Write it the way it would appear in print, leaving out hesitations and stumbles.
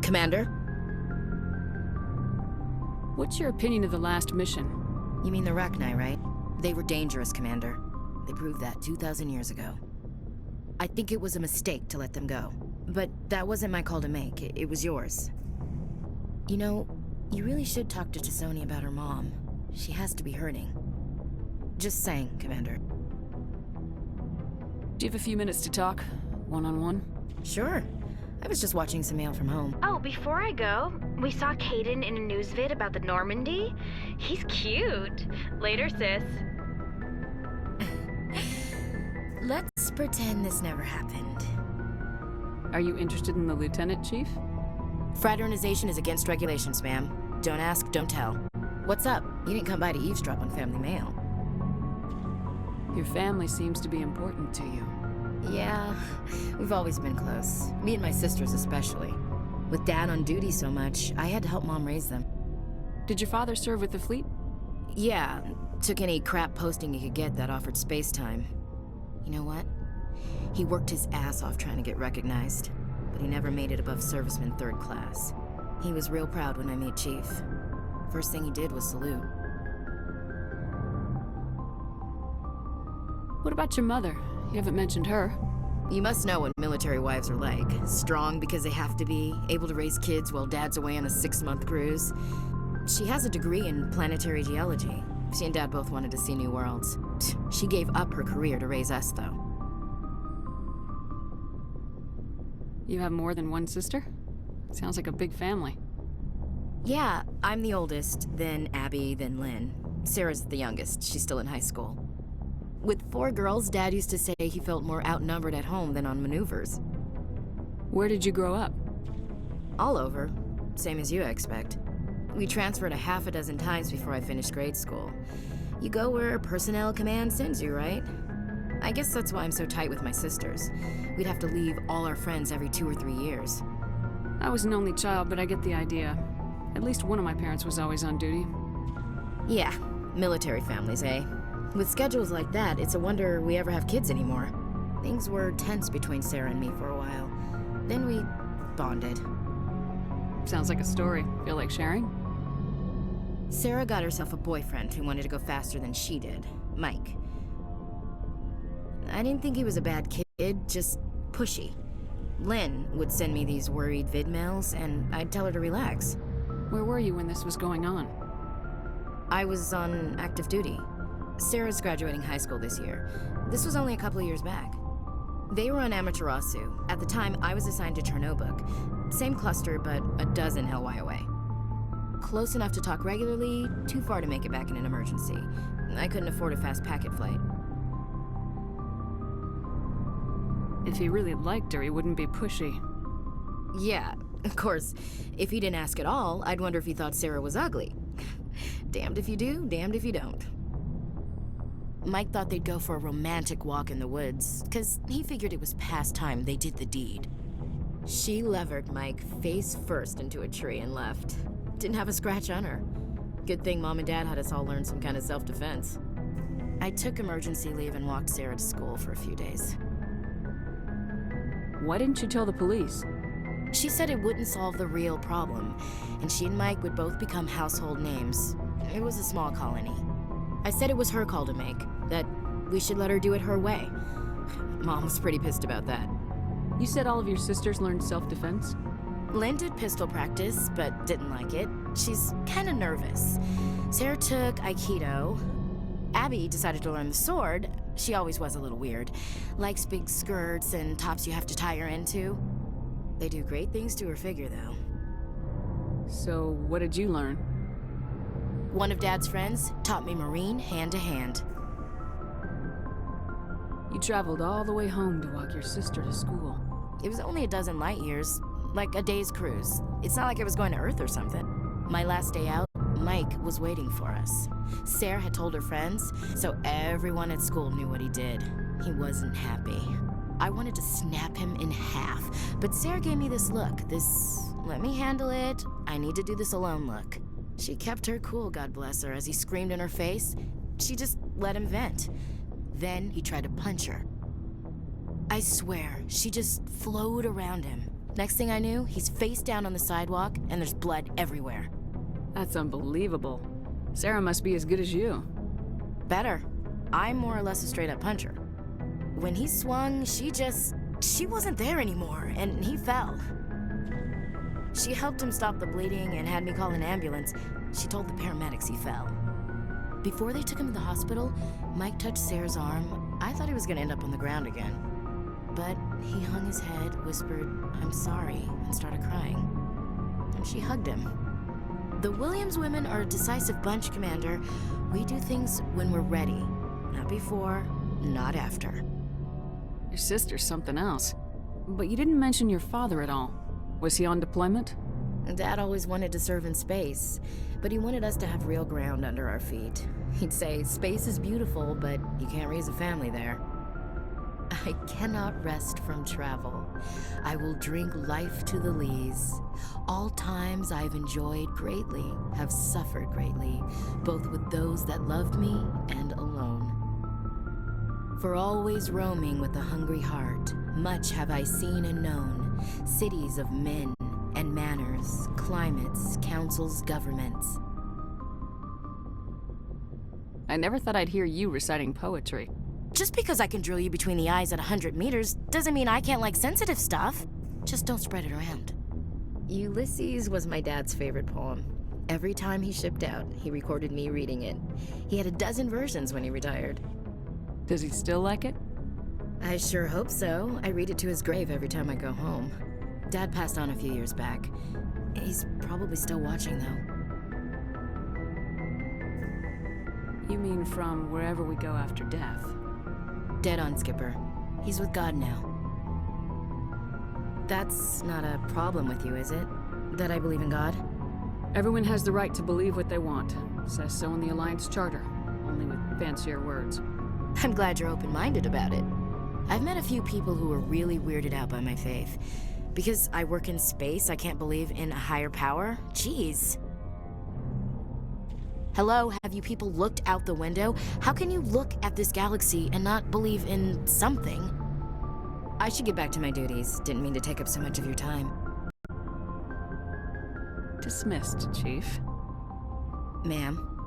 Commander? What's your opinion of the last mission? You mean the Rachni, right? They were dangerous, Commander. They proved that 2,000 years ago. I think it was a mistake to let them go. But that wasn't my call to make. It was yours. You know, you really should talk to T'Soni about her mom. She has to be hurting. Just saying, Commander. Do you have a few minutes to talk? One-on-one? Sure. I was just watching some mail from home. Oh, before I go, we saw Caden in a news vid about the Normandy. He's cute. Later, sis. Let's pretend this never happened. Are you interested in the Lieutenant, Chief? Fraternization is against regulations, ma'am. Don't ask, don't tell. What's up? You didn't come by to eavesdrop on family mail. Your family seems to be important to you. Yeah, we've always been close. Me and my sisters especially. With Dad on duty so much, I had to help Mom raise them. Did your father serve with the fleet? Yeah, took any crap posting he could get that offered space time. You know what? He worked his ass off trying to get recognized, but he never made it above serviceman 3rd class. He was real proud when I made Chief. First thing he did was salute. What about your mother? You haven't mentioned her. You must know what military wives are like. Strong because they have to be, able to raise kids while Dad's away on a 6-month cruise. She has a degree in planetary geology. She and Dad both wanted to see new worlds. She gave up her career to raise us, though. You have more than one sister? Sounds like a big family. Yeah, I'm the oldest, then Abby, then Lynn. Sarah's the youngest. She's still in high school. With 4 girls, Dad used to say he felt more outnumbered at home than on maneuvers. Where did you grow up? All over. Same as you, I expect. We transferred a half a dozen times before I finished grade school. You go where personnel command sends you, right? I guess that's why I'm so tight with my sisters. We'd have to leave all our friends every 2 or 3 years. I was an only child, but I get the idea. At least one of my parents was always on duty. Yeah, military families, eh? With schedules like that, it's a wonder we ever have kids anymore. Things were tense between Sarah and me for a while. Then we bonded. Sounds like a story. Feel like sharing? Sarah got herself a boyfriend who wanted to go faster than she did, Mike. I didn't think he was a bad kid, just pushy. Lynn would send me these worried vid mails, and I'd tell her to relax. Where were you when this was going on? I was on active duty. Sarah's graduating high school this year. This was only a couple of years back. They were on Amaterasu. At the time, I was assigned to Chernobog. Same cluster, but a dozen Hellwire away. Close enough to talk regularly, too far to make it back in an emergency. I couldn't afford a fast packet flight. If he really liked her, he wouldn't be pushy. Yeah, of course. If he didn't ask at all, I'd wonder if he thought Sarah was ugly. Damned if you do, damned if you don't. Mike thought they'd go for a romantic walk in the woods, because he figured it was past time they did the deed. She levered Mike face first into a tree and left. Didn't have a scratch on her. Good thing Mom and Dad had us all learn some kind of self-defense. I took emergency leave and walked Sarah to school for a few days. Why didn't you tell the police? She said it wouldn't solve the real problem, and she and Mike would both become household names. It was a small colony. I said it was her call to make, that we should let her do it her way. Mom was pretty pissed about that. You said all of your sisters learned self-defense? Lynn did pistol practice, but didn't like it. She's kind of nervous. Sarah took Aikido. Abby decided to learn the sword. She always was a little weird. Likes big skirts and tops you have to tie her into. They do great things to her figure, though. So, what did you learn? One of Dad's friends taught me Marine hand to hand. You traveled all the way home to walk your sister to school. It was only a dozen light years, like a day's cruise. It's not like I was going to Earth or something. My last day out, Mike was waiting for us. Sarah had told her friends, so everyone at school knew what he did. He wasn't happy. I wanted to snap him in half, but Sarah gave me this look, this let me handle it, I need to do this alone look. She kept her cool, God bless her, as he screamed in her face. She just let him vent. Then he tried to punch her. I swear, she just flowed around him. Next thing I knew, he's face down on the sidewalk, and there's blood everywhere. That's unbelievable. Sarah must be as good as you. Better. I'm more or less a straight-up puncher. When he swung, she wasn't there anymore, and he fell. She helped him stop the bleeding and had me call an ambulance. She told the paramedics he fell. Before they took him to the hospital, Mike touched Sarah's arm. I thought he was gonna end up on the ground again. But he hung his head, whispered, "I'm sorry," and started crying. And she hugged him. The Williams women are a decisive bunch, Commander. We do things when we're ready. Not before, not after. Your sister's something else. But you didn't mention your father at all. Was he on deployment? Dad always wanted to serve in space, but he wanted us to have real ground under our feet. He'd say, space is beautiful, but you can't raise a family there. I cannot rest from travel. I will drink life to the lees. All times I've enjoyed greatly, have suffered greatly, both with those that loved me and alone. For always roaming with a hungry heart, much have I seen and known, cities of men and manners, climates, councils, governments. I never thought I'd hear you reciting poetry. Just because I can drill you between the eyes at 100 meters doesn't mean I can't like sensitive stuff. Just don't spread it around. Ulysses was my dad's favorite poem. Every time he shipped out, he recorded me reading it. He had a dozen versions when he retired. Does he still like it? I sure hope so. I read it to his grave every time I go home. Dad passed on a few years back. He's probably still watching, though. You mean from wherever we go after death? Dead on, Skipper. He's with God now. That's not a problem with you, is it? That I believe in God? Everyone has the right to believe what they want. Says so in the Alliance Charter, only with fancier words. I'm glad you're open-minded about it. I've met a few people who are really weirded out by my faith. Because I work in space, I can't believe in a higher power? Jeez. Hello, have you people looked out the window? How can you look at this galaxy and not believe in something? I should get back to my duties. Didn't mean to take up so much of your time. Dismissed, Chief. Ma'am.